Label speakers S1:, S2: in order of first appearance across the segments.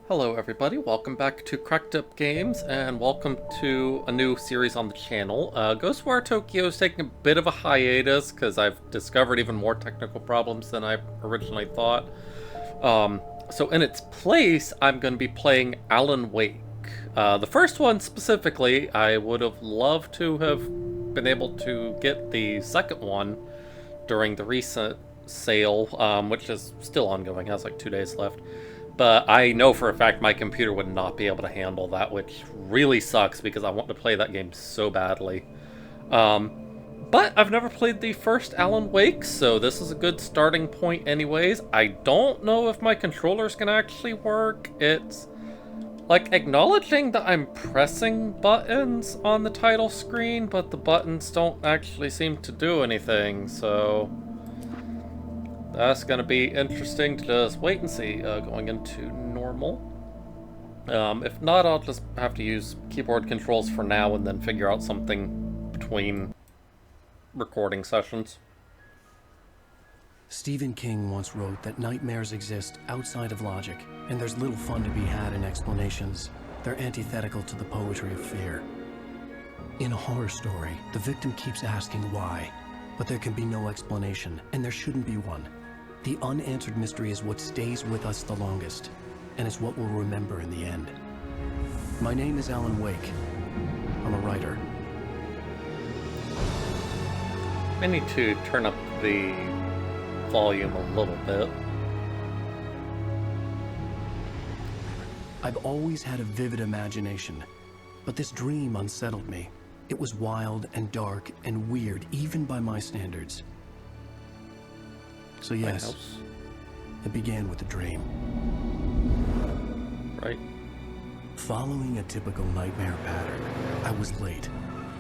S1: Hello everybody, welcome back to Cracked Up Games, and welcome to a new series on the channel. Ghostwire Tokyo is taking a bit of a hiatus because I've discovered even more technical problems than I originally thought. So in its place, I'm going to be playing Alan Wake. The first one specifically, I would have loved to have been able to get the second one during the recent sale, which is still ongoing, has like 2 days left. But I know for a fact my computer would not be able to handle that, which really sucks because I want to play that game so badly. But I've never played the first Alan Wake, so this is a good starting point anyways. I don't know if my controller's gonna actually work. It's like acknowledging that I'm pressing buttons on the title screen, but the buttons don't actually seem to do anything, so that's gonna be interesting to just wait and see, going into normal. If not, I'll just have to use keyboard controls for now and then figure out something between recording sessions.
S2: Stephen King once wrote that nightmares exist outside of logic, and there's little fun to be had in explanations. They're antithetical to the poetry of fear. In a horror story, the victim keeps asking why, but there can be no explanation, and there shouldn't be one. The unanswered mystery is what stays with us the longest, and it's what we'll remember in the end. My name is Alan Wake. I'm a writer.
S1: I need to turn up the volume a little bit.
S2: I've always had a vivid imagination, but this dream unsettled me. It was wild and dark and weird, even by my standards. So yes, it began with a dream.
S1: Right.
S2: Following a typical nightmare pattern, I was late,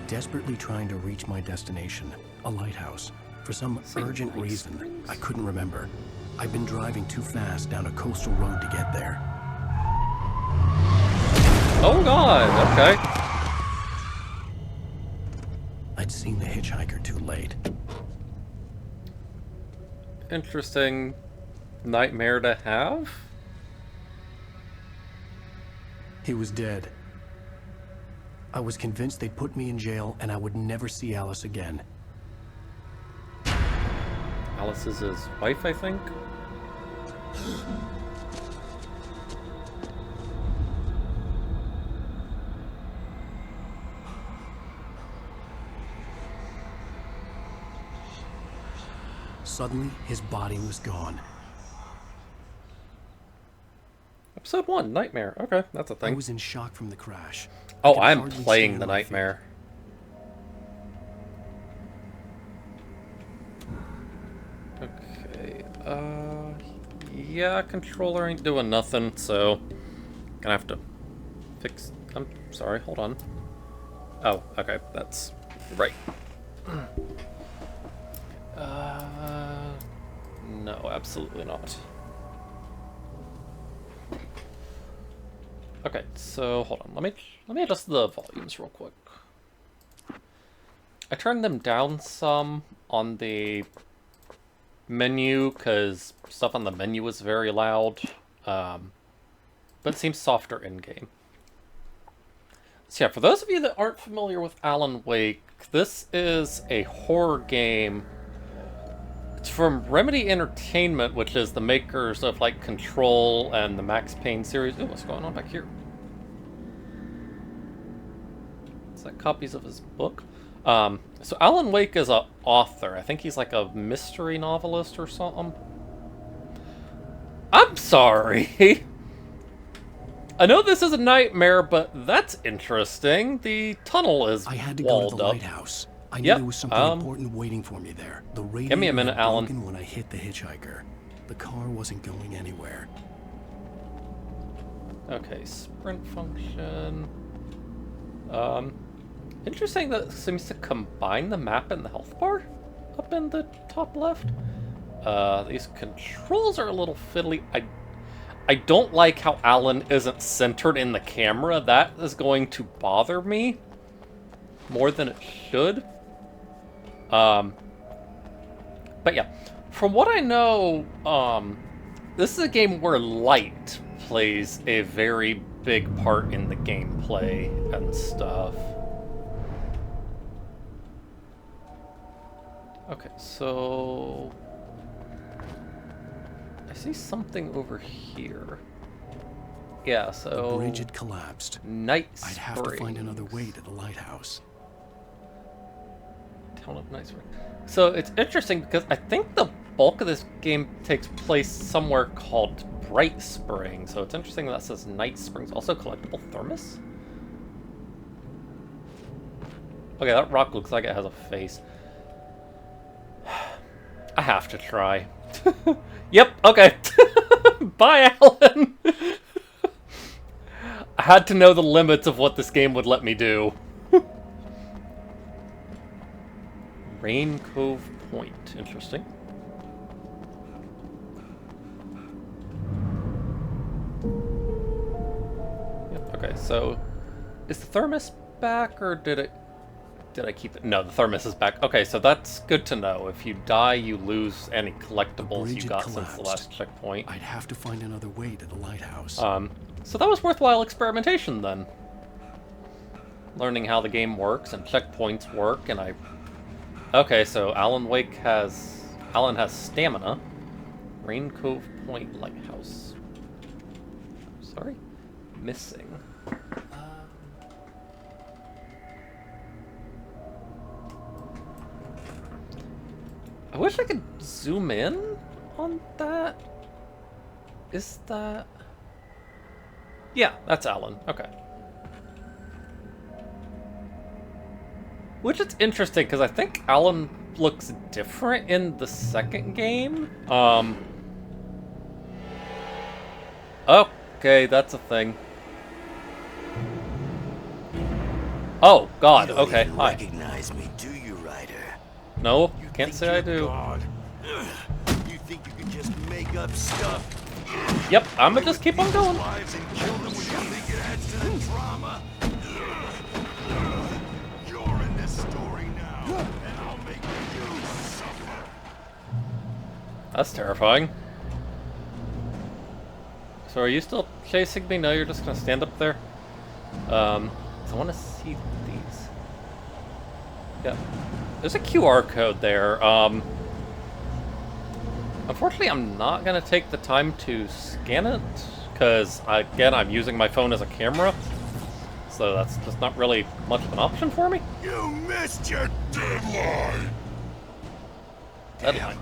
S2: desperately trying to reach my destination, a lighthouse. For some urgent reason, I couldn't remember. I'd been driving too fast down a coastal road to get there.
S1: Oh god, okay.
S2: I'd seen the hitchhiker too late.
S1: Interesting nightmare to have.
S2: He was dead. I was convinced they'd put me in jail and I would never see Alice again.
S1: Alice is his wife, I think?
S2: Suddenly, his body was gone.
S1: Episode 1, Nightmare. Okay, that's a thing.
S2: I was in shock from the crash.
S1: Oh, I'm playing the nightmare. Okay, yeah, controller ain't doing nothing, so gonna have to fix. I'm sorry, hold on. Oh, okay, that's right. No, absolutely not. Okay, so hold on. Let me adjust the volumes real quick. I turned them down some on the menu because stuff on the menu was very loud, but it seems softer in game. So yeah, for those of you that aren't familiar with Alan Wake, this is a horror game. It's from Remedy Entertainment, which is the makers of like Control and the Max Payne series. Ooh, what's going on back here? Is that copies of his book? So Alan Wake is an author. I think he's like a mystery novelist or something. I'm sorry. I know this is a nightmare, but that's interesting. The tunnel is walled up.
S2: I had to go to the lighthouse. I knew there was something important waiting for me there. The radio
S1: give me a minute,
S2: had
S1: Alan.
S2: broken when I hit the hitchhiker. The car wasn't going anywhere.
S1: Okay, sprint function. Interesting that it seems to combine the map and the health bar up in the top left. These controls are a little fiddly. I don't like how Alan isn't centered in the camera. That is going to bother me more than it should. But yeah, from what I know, this is a game where light plays a very big part in the gameplay and stuff. Okay, so... I see something over here. Yeah, so...
S2: The bridge had collapsed.
S1: Night
S2: I'd have to find another way to the lighthouse.
S1: Town of Night Springs. So it's interesting because I think the bulk of this game takes place somewhere called Bright Spring. So it's interesting that says Night Springs. Also collectible thermos? Okay, that rock looks like it has a face. I have to try. Yep, okay. Bye, Alan. I had to know the limits of what this game would let me do. Rain Cove Point. Interesting. Yep, okay, so is the thermos back or did I keep it? No, the thermos is back. Okay, so that's good to know. If you die, you lose any collectibles you got since the last checkpoint.
S2: I'd have to find another way to the lighthouse.
S1: So that was worthwhile experimentation then. Learning how the game works and checkpoints work, and okay, so Alan has stamina. Rain Cove Point Lighthouse. Sorry? Missing. I wish I could zoom in on that. Is that... Yeah, that's Alan. Okay. Which is interesting, because I think Alan looks different in the second game. Okay, that's a thing. Oh, God, okay, hi.
S3: Recognize me, do you, Ryder?
S1: No, can't say I do.
S3: God? You think you can just make up stuff?
S1: Yep, I'm gonna just keep on going.
S3: Lives and kill them when you think it adds to the drama. You're in this story now, and I'll make you suffer.
S1: That's terrifying. So are you still chasing me? No, you're just gonna stand up there? So I want to see these. Yeah. There's a QR code there. Unfortunately, I'm not going to take the time to scan it, because, again, I'm using my phone as a camera, so that's just not really much of an option for me.
S3: You missed your deadline!
S1: Deadline.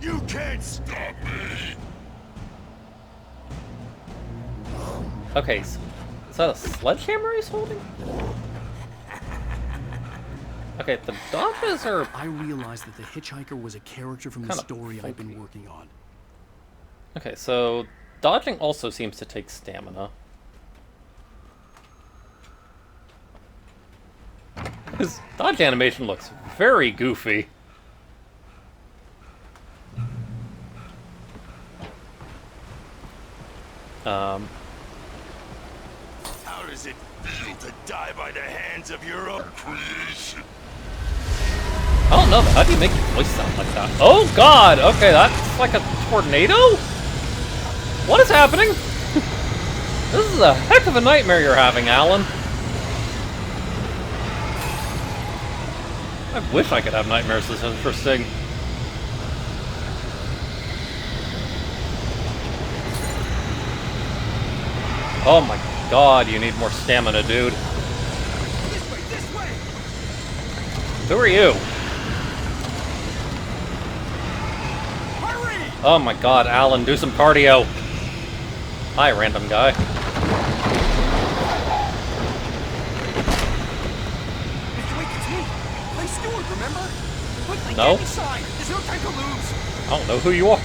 S3: You can't stop me!
S1: Okay, so is that a sledgehammer he's holding? Okay, the dodges are...
S2: I realized that the hitchhiker was a character from the
S1: Kinda
S2: story I've been
S1: funky.
S2: working on.
S1: Okay, so dodging also seems to take stamina. His dodge animation looks very goofy.
S3: How does it feel to die by the hands of your own creation?
S1: I don't know, how do you make your voice sound like that? Oh god! Okay, that's like a tornado? What is happening? This is a heck of a nightmare you're having, Alan. I wish I could have nightmares this interesting. Oh my god, you need more stamina, dude.
S3: This way!
S1: Who are you?
S3: Hurry!
S1: Oh my god, Alan, do some cardio. Hi, random guy.
S3: Wait, it's me! Play Stewart, remember? Quickly,
S1: No.
S3: get inside! There's no time to lose!
S1: I don't know who you are.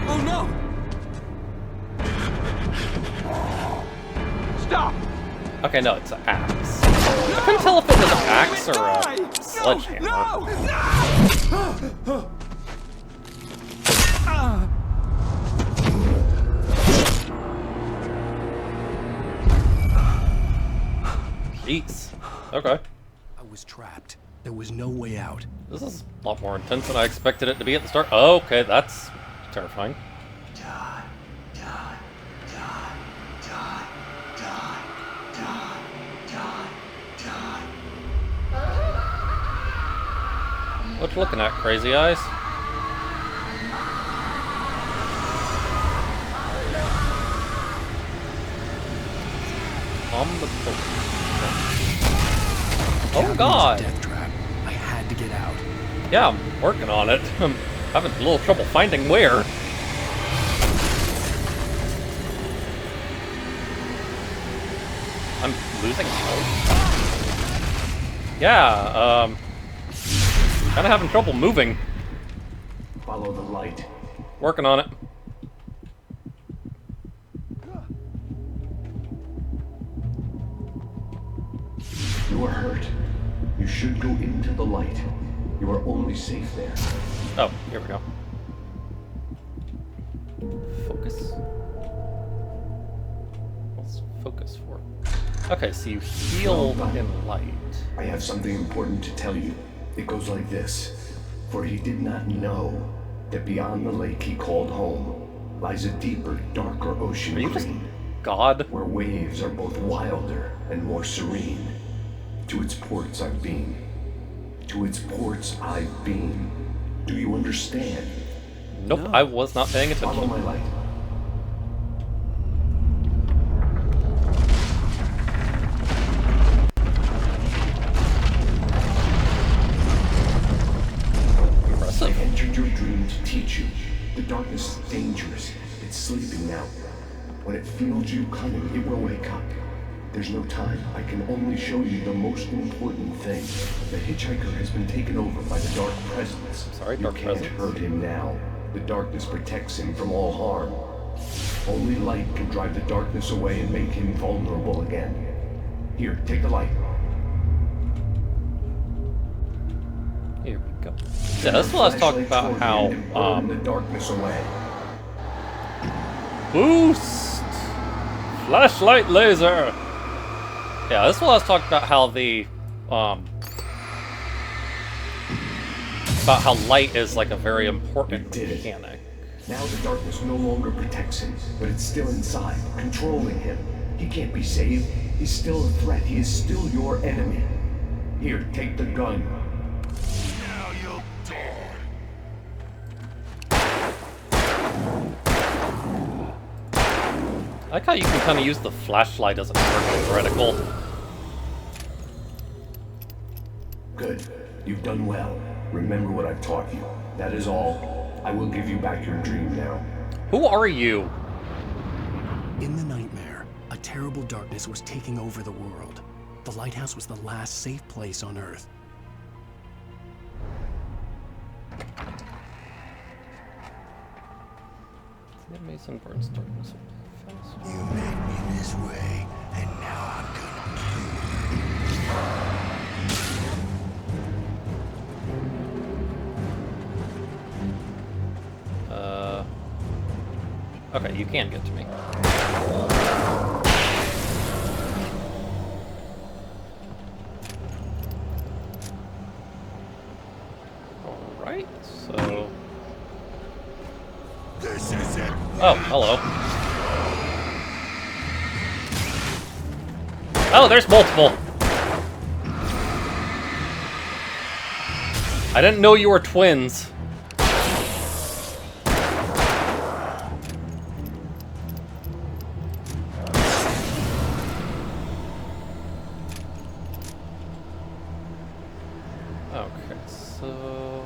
S3: Oh no! Stop!
S1: Okay, no, it's an axe. I couldn't tell if it was an axe or a sledgehammer.
S3: No!
S1: Jeez. Okay.
S2: I was trapped. There was no way out.
S1: This is a lot more intense than I expected it to be at the start. Oh, okay, that's terrifying.
S3: Die, die, die, die, die, die, die, die.
S1: What you looking at, crazy eyes? On the boat. Oh
S2: Cabin was a
S1: god!
S2: death trap. I had to get out.
S1: Yeah, I'm working on it. I'm having a little trouble finding where. I'm losing health. Yeah, kinda having trouble moving.
S4: Follow the light.
S1: Working on it.
S4: You are hurt. You should go into the light. You are only safe there.
S1: Oh, here we go. Focus. What's focus for? Okay, so you heal in light.
S4: I have something important to tell you. It goes like this. For he did not know that beyond the lake he called home lies a deeper, darker ocean
S1: Are you just
S4: green,
S1: God?
S4: where waves are both wilder and more serene. To its ports I've been. To its ports I've been. Do you understand?
S1: Nope,
S2: No.
S1: I was not paying
S4: Follow
S1: attention.
S4: my light. I
S1: Impressive.
S4: entered your dream to teach you. The darkness is dangerous. It's sleeping now. When it feels you coming, it will wake up. There's no time. I can only show you the most important thing. The hitchhiker has been taken over by the dark presence.
S1: Sorry,
S4: you
S1: dark
S4: can't
S1: presence.
S4: hurt him now. The darkness protects him from all harm. Only light can drive the darkness away and make him vulnerable again. Here, take the light.
S1: Here we go. Yeah, that's what I was talking about, how,
S4: burn the darkness away.
S1: boost! Flashlight laser! Yeah, this is what I was talking about, how the, about how light is like a very important
S4: You did it.
S1: mechanic.
S4: Now the darkness no longer protects him, but it's still inside, controlling him. He can't be saved. He's still a threat. He is still your enemy. Here, take the gun.
S3: Now you'll die.
S1: I like how you can kind of use the flashlight as a charging reticle.
S4: Good. You've done well. Remember what I've taught you. That is all. I will give you back your dream now.
S1: Who are you?
S2: In the nightmare, a terrible darkness was taking over the world. The lighthouse was the last safe place on Earth.
S1: Mason burns darkness.
S3: You made me this way, and now I'm gonna kill you.
S1: Okay, you can get to me. Alright, so...
S3: This is it.
S1: Oh, hello. Oh, there's multiple! I didn't know you were twins. Okay, so...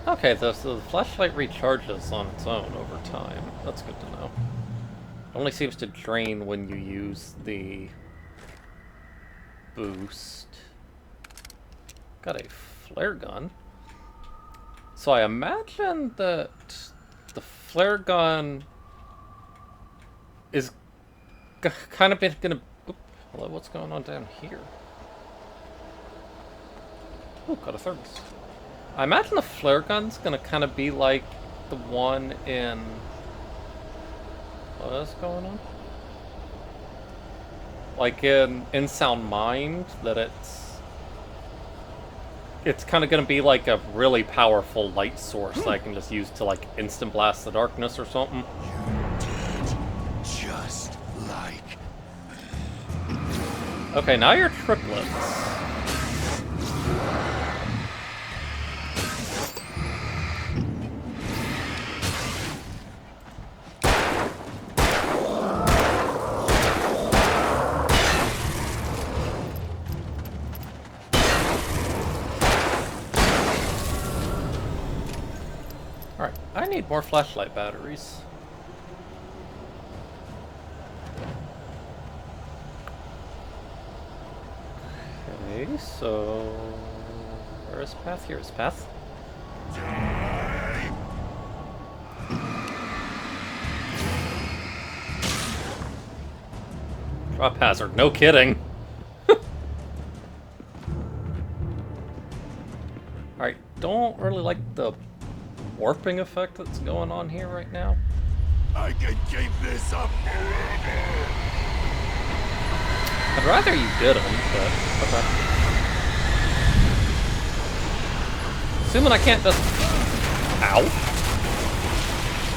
S1: Okay, so the flashlight recharges on its own over time. That's good to know. It only seems to drain when you use the boost. Got a flare gun. So I imagine that the flare gun is kind of gonna... Oop, hello, what's going on down here? Oh, got a thermos. I imagine the flare gun's gonna kind of be like the one in... What is going on? like in Sound Mind, that it's kind of going to be like a really powerful light source I can just use to like instant blast the darkness or something.
S3: You're dead, just like.
S1: Okay, now you're triplets. Alright, I need more flashlight batteries. Okay, so... where is path? Here is path. Drop hazard, no kidding! Alright, don't really like the warping effect that's going on here right now.
S3: I can keep this up forever.
S1: I'd rather you didn't, but okay. Assuming I can't just... ow.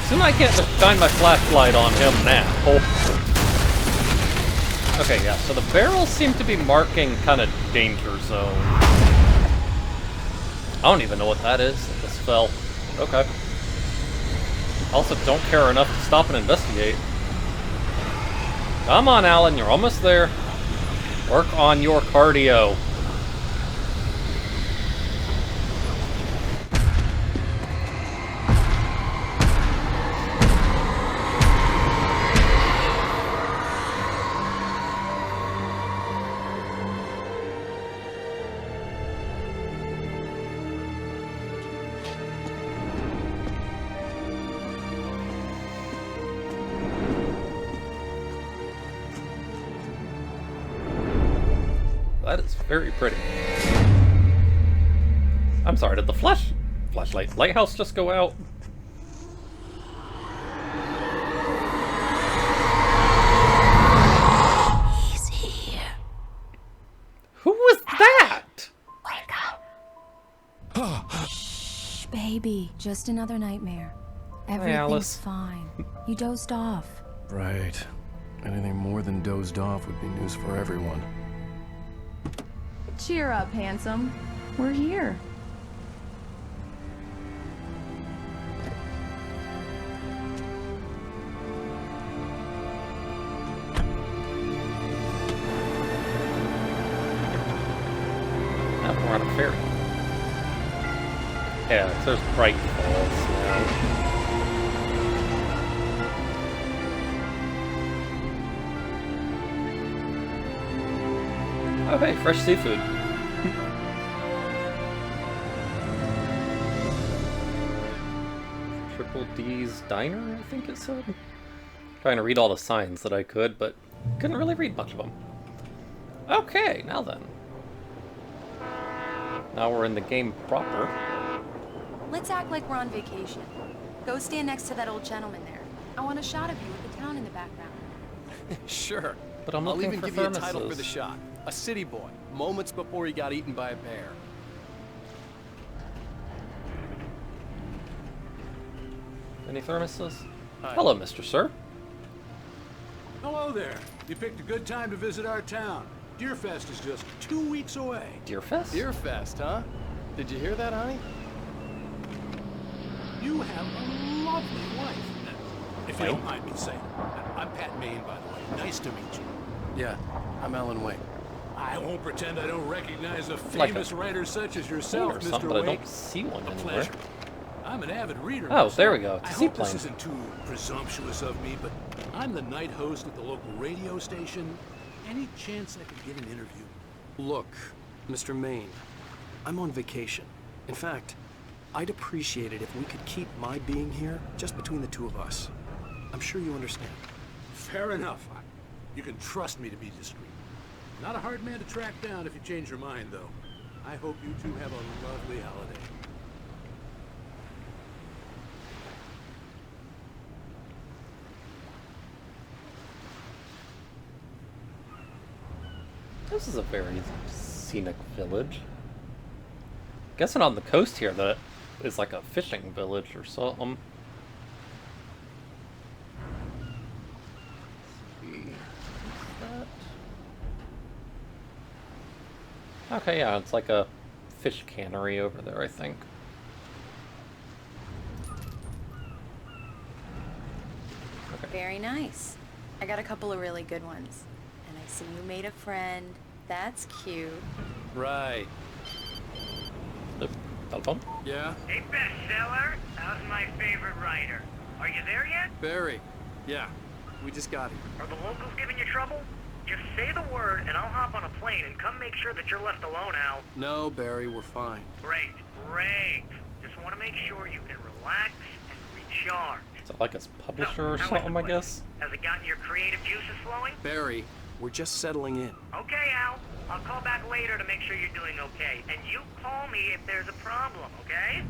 S1: Assuming I can't just shine my flashlight on him now. Okay, yeah, so the barrels seem to be marking kind of danger zone. I don't even know what that is that just fell. Okay. Also, don't care enough to stop and investigate. Come on, Alan, you're almost there. Work on your cardio. That is very pretty. I'm sorry, did the flashlight lighthouse just go out?
S5: He's here.
S1: Who was that?
S5: Wake up. Shh, baby. Just another nightmare. Everything's
S1: Alice.
S5: fine. You dozed off.
S2: Right. Anything more than dozed off would be news for everyone.
S6: Cheer up, handsome. We're here.
S1: Now we're on a ferry. Yeah, there's Bright Falls now. Oh hey, fresh seafood. Triple D's Diner, I think it said? Trying to read all the signs that I could, but couldn't really read much of them. Okay, now then. Now we're in the game proper.
S5: Let's act like we're on vacation. Go stand next to that old gentleman there. I want a shot of you with the town in the background.
S7: Sure.
S1: But I'm
S7: I'll
S1: looking
S7: even
S1: for
S7: give you a title for
S1: thermoses.
S7: the shot. A city boy, moments before he got eaten by a bear.
S1: Any thermoses?
S7: Hi.
S1: Hello, Mr. Sir.
S8: Hello there. You picked a good time to visit our town. Deerfest is just 2 weeks away.
S1: Deerfest?
S7: Deerfest, huh? Did you hear that, honey?
S8: You have a lovely wife. If you don't mind me saying. I'm Pat Maine, by the way. Nice to meet you.
S2: Yeah, I'm Alan Wake.
S8: I won't pretend I don't recognize a
S1: Like
S8: famous
S1: a
S8: writer such as
S1: Or
S8: yourself,
S1: something,
S8: Mr.
S1: but I
S8: Wake.
S1: don't see one
S8: A
S1: anywhere.
S8: pleasure. I'm an avid reader.
S1: Oh,
S8: myself.
S1: there we go. It's a
S8: I hope this
S1: seaplane.
S8: isn't too presumptuous of me, but I'm the night host at the local radio station. Any chance I could get an interview?
S2: Look, Mr. Maine, I'm on vacation. In fact, I'd appreciate it if we could keep my being here just between the two of us. I'm sure you understand.
S8: Fair enough. You can trust me to be discreet. Not a hard man to track down if you change your mind, though. I hope you two have a lovely holiday.
S1: This is a very scenic village. Guessing on the coast here that is like a fishing village or something. Okay, yeah, it's like a fish cannery over there, I think. Okay.
S5: Very nice. I got a couple of really good ones. And I see you made a friend. That's cute.
S7: Right.
S1: The telephone?
S7: Yeah?
S9: Hey, bestseller, how's my favorite writer? Are you there yet?
S7: Barry. Yeah. We just got here.
S9: Are the locals giving you trouble? Just say the word and I'll hop on a plane and come make sure that you're left alone, Al.
S7: No, Barry, we're fine.
S9: Great, great. Just want to make sure you can relax and recharge.
S1: Is it like his publisher or
S9: how's
S1: something,
S9: the
S1: I
S9: place?
S1: guess?
S9: Has it gotten your creative juices flowing?
S7: Barry, we're just settling in.
S9: Okay, Al. I'll call back later to make sure you're doing okay. And you call me if there's a problem, okay?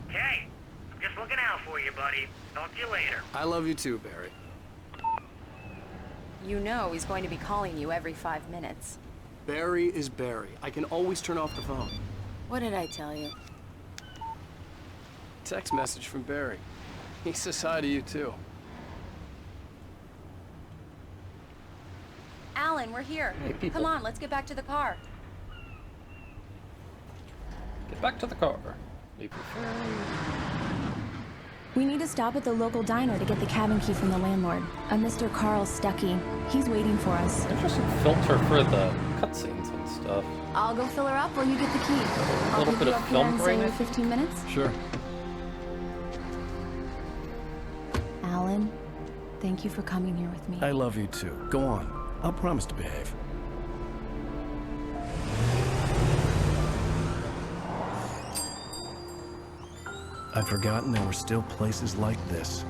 S9: Okay. I'm just looking out for you, buddy. Talk to you later.
S7: I love you too, Barry.
S5: You know he's going to be calling you every 5 minutes.
S7: Barry is Barry. I can always turn off the phone.
S5: What did I tell you?
S7: Text message from Barry. He says hi to you too.
S5: Alan, we're here.
S1: Hey, people.
S5: Come on, let's get back to the car.
S1: Get back to the car. Leave your phone.
S10: We need to stop at the local diner to get the cabin key from the landlord, a Mr. Carl Stuckey. He's waiting for us.
S1: Interesting filter for the cutscenes and stuff.
S10: I'll go fill her up while you get the key.
S1: A
S10: I'll
S1: little
S10: pick
S1: bit
S10: you
S1: of
S10: up here
S1: film
S10: in,
S1: grain, I
S10: say,
S1: think.
S10: 15 minutes.
S2: Sure.
S10: Alan, thank you for coming here with me.
S2: I love you too. Go on. I'll promise to behave. I'd forgotten there were still places like this.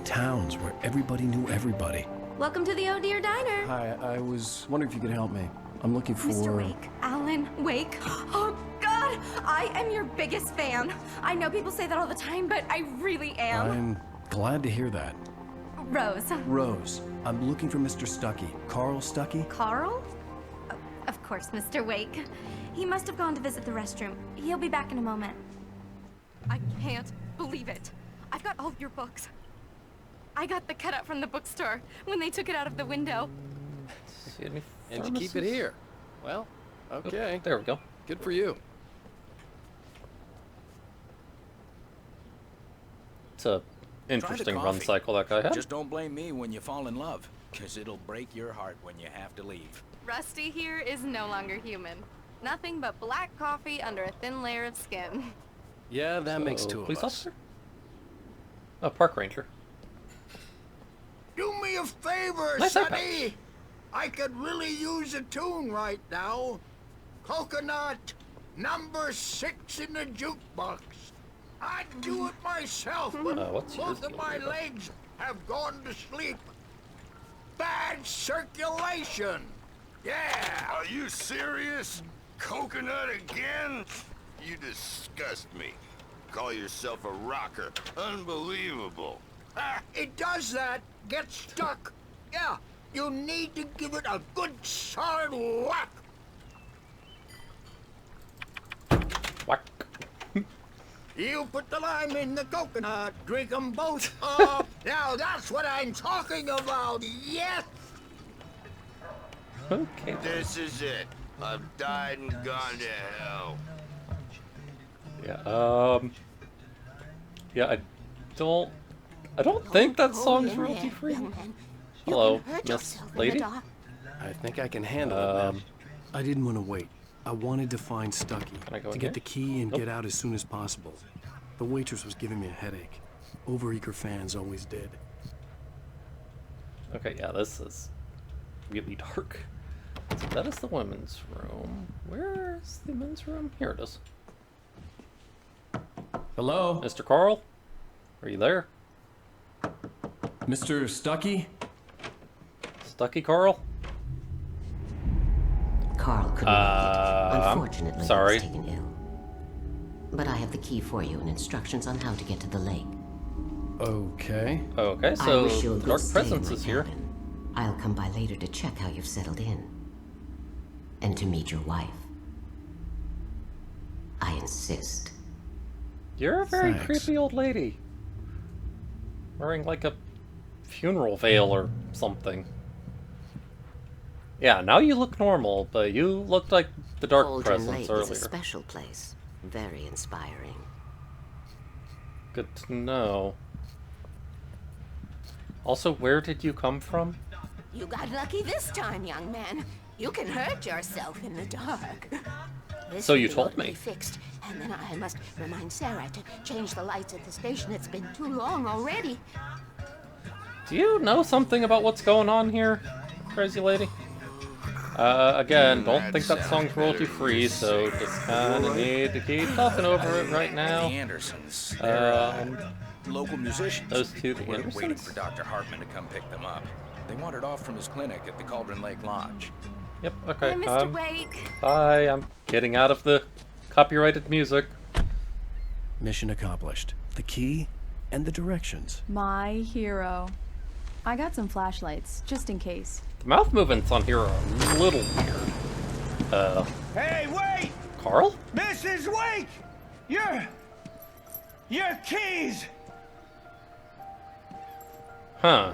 S2: Towns where everybody knew everybody.
S11: Welcome to the Oh Dear Diner.
S2: Hi, I was wondering if you could help me. I'm looking for...
S11: Mr. Wake. Alan Wake. Oh, God! I am your biggest fan. I know people say that all the time, but I really am.
S2: I'm glad to hear that.
S11: Rose.
S2: Rose, I'm looking for Mr. Stuckey. Carl Stuckey?
S11: Carl? Oh, of course, Mr. Wake. He must have gone to visit the restroom. He'll be back in a moment. I can't believe it. I've got all your books. I got the cutout from the bookstore when they took it out of the window.
S1: See any
S7: And you keep it
S1: pharmacies?
S7: here. Well, okay.
S1: Oh, there we go.
S7: Good for you.
S1: It's a interesting run
S12: coffee.
S1: cycle that guy had.
S12: Just don't blame me when you fall in love, because it'll break your heart when you have to leave.
S5: Rusty here is no longer human. Nothing but black coffee under a thin layer of skin.
S7: Yeah, that makes
S1: So,
S7: two of
S1: police
S7: us.
S1: officer? Oh, park ranger.
S3: Do me a favor,
S1: Nice
S3: Sonny. I could really use a tune right now. Coconut, number 6 in the jukebox. I'd do it myself, but
S1: what's yours,
S3: both of my
S1: Gilbert?
S3: legs have gone to sleep. Bad circulation. Yeah.
S13: Are you serious? Coconut again? You disgust me. Call yourself a rocker. Unbelievable.
S3: It does that. Get stuck. Yeah, you need to give it a good solid whack.
S1: Whack.
S3: You put the lime in the coconut, drink them both up. Now that's what I'm talking about, yes!
S1: Okay.
S13: This is it. I've died and gone to hell.
S1: Yeah, yeah, I don't think that song's royalty free. Hello, Miss Lady.
S7: I think I can handle it, man.
S2: I didn't want to wait. I wanted to find Stuckey,
S1: Can I go
S2: to
S1: in
S2: get
S1: here?
S2: the key and
S1: Nope.
S2: get out as soon as possible. The waitress was giving me a headache. Overeager fans always did.
S1: Okay, yeah, this is really dark. So that is the women's room. Where is the men's room? Here it is.
S2: Hello?
S1: Mr. Carl? Are you there?
S2: Mr. Stuckey?
S1: Stucky Carl?
S14: Carl couldn't make it.
S1: I'm
S14: Unfortunately,
S1: sorry.
S14: he was taken ill. But I have the key for you and instructions on how to get to the lake.
S2: Okay.
S1: Okay,
S14: I
S1: so
S14: wish you a
S1: the
S14: good
S1: Dark
S14: stay in
S1: Presence
S14: my
S1: is here.
S14: cabin. I'll come by later to check how you've settled in. and to meet your wife. I insist.
S1: You're a very
S2: Thanks.
S1: creepy old lady. Wearing like a funeral veil or something. Yeah, now you look normal, but you looked like the Dark
S14: Cauldron
S1: Presence
S14: Lake is
S1: earlier.
S14: a special place. Very inspiring.
S1: Good to know. Also, where did you come from?
S15: You got lucky this time, young man. You can hurt yourself in the dark. This
S1: So you
S15: will be
S1: told
S15: orderly
S1: me.
S15: Fixed, and then I must remind Sarah to change the lights at the station. It's been too long already.
S1: Do you know something about what's going on here, crazy lady? Again, don't think that song's royalty free, so just kinda need to keep talking over it right now.
S12: The Andersons. They're local musicians.
S1: Those two, the
S12: We're waiting
S1: Andersons?
S12: for Dr. Hartman to come pick them up. They wandered off from his clinic at the Cauldron Lake Lodge.
S1: Yep, okay.
S11: Hi, Mr. Wake.
S1: Bye, I'm getting out of the copyrighted music.
S2: Mission accomplished. The key and the directions.
S6: My hero. I got some flashlights, just in case.
S1: The mouth movements on here are a little weird.
S3: Hey, wait!
S1: Carl?
S3: Mrs. Wake! Your keys!
S1: Huh.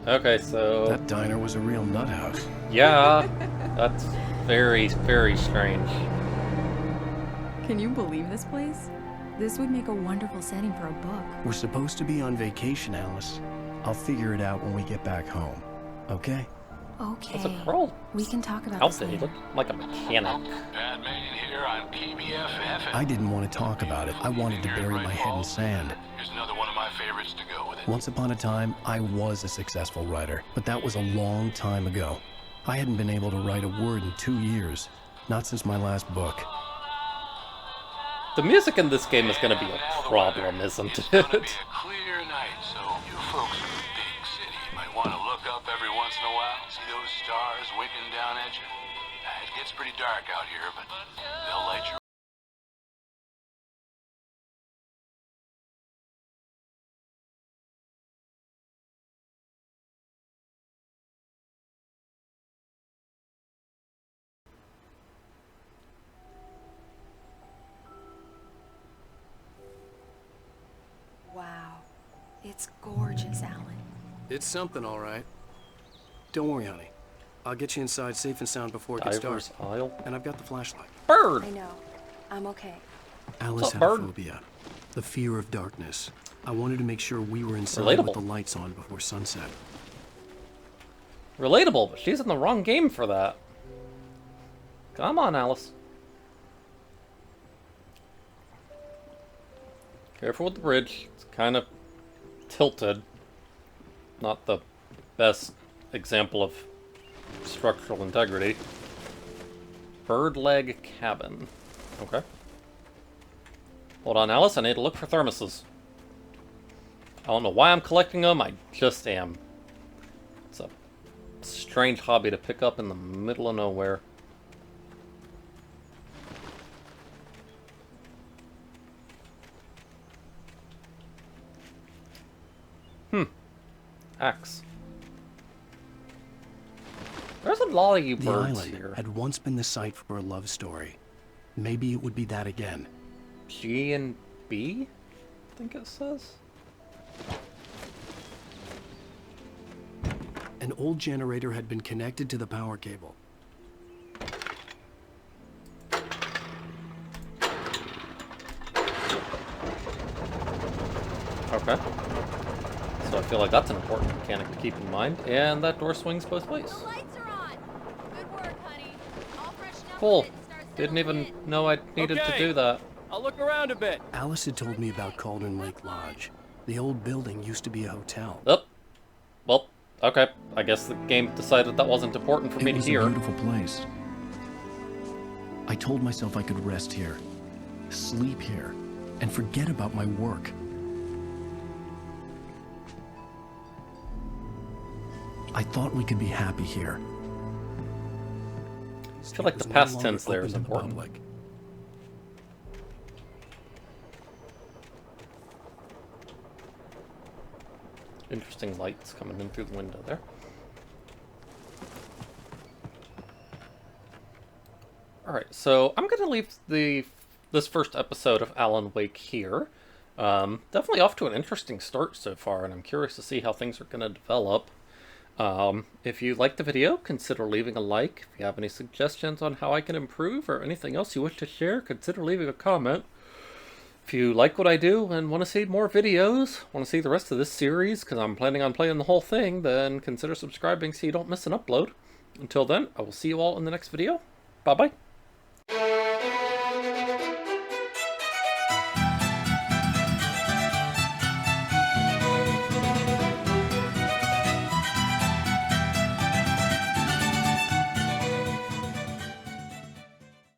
S1: Okay, so...
S2: That diner was a real nut house.
S1: Yeah, that's very, very strange.
S6: Can you believe this place? This would make a wonderful setting for a book.
S2: We're supposed to be on vacation, Alice. I'll figure it out when we get back home. Okay?
S10: Okay.
S1: What's a Carl?
S10: We can talk about this
S1: Outfit,
S10: later.
S1: like a mechanic.
S16: Bad man here on PBFF.
S2: I didn't want to talk about it. I wanted to bury my head in sand.
S16: Here's another one of my favorites to go with it.
S2: Once upon a time, I was a successful writer, but that was a long time ago. I hadn't been able to write a word in 2 years. Not since my last book.
S1: The music in this game is gonna be a problem, isn't
S16: It's gonna be
S1: it?
S16: a clear night, so you folks in the big city might want to look up every once in a while, see those stars winking down at you. It gets pretty dark out here, but they'll light you.
S5: Wow. It's gorgeous, Alan.
S7: It's something, all right.
S2: Don't worry, honey. I'll get you inside safe and sound before it gets dark.
S1: Diver's Isle.
S2: And I've got the flashlight.
S1: Bird!
S5: I know. I'm okay.
S2: Alice
S1: What's
S2: had
S1: up,
S2: a
S1: bird?
S2: phobia. The fear of darkness. I wanted to make sure we were inside
S1: Relatable.
S2: with the lights on before sunset.
S1: Relatable, but she's in the wrong game for that. Come on, Alice. Careful with the bridge. It's kind of tilted. Not the best example of structural integrity. Bird leg cabin. Okay. Hold on, Alice. I need to look for thermoses. I don't know why I'm collecting them. I just am. It's a strange hobby to pick up in the middle of nowhere. Axe. There's a lot of you
S2: The
S1: birds
S2: island
S1: here.
S2: had once been the site for a love story. Maybe it would be that again.
S1: G and B, I think it says.
S2: An old generator had been connected to the power cable.
S1: Okay. So I feel like that's an important mechanic to keep in mind. And that door swings both ways. Cool. Didn't even know I needed to do that.
S7: I'll look around a bit.
S2: Alice had told me about Cauldron Lake Lodge. The old building used to be a hotel.
S1: Oh. Well, okay. I guess the game decided that wasn't important for me to hear.
S2: It was a beautiful place. I told myself I could rest here, sleep here, and forget about my work. I thought we could be happy here.
S1: I feel like the past tense there is important. Interesting lights coming in through the window there. Alright, so I'm going to leave this first episode of Alan Wake here. Definitely off to an interesting start so far, and I'm curious to see how things are going to develop. If you liked the video, consider leaving a like. If you have any suggestions on how I can improve or anything else you wish to share, consider leaving a comment. If you like what I do and want to see more videos, want to see the rest of this series, because I'm planning on playing the whole thing, then consider subscribing so you don't miss an upload. Until then, I will see you all in the next video. Bye-bye.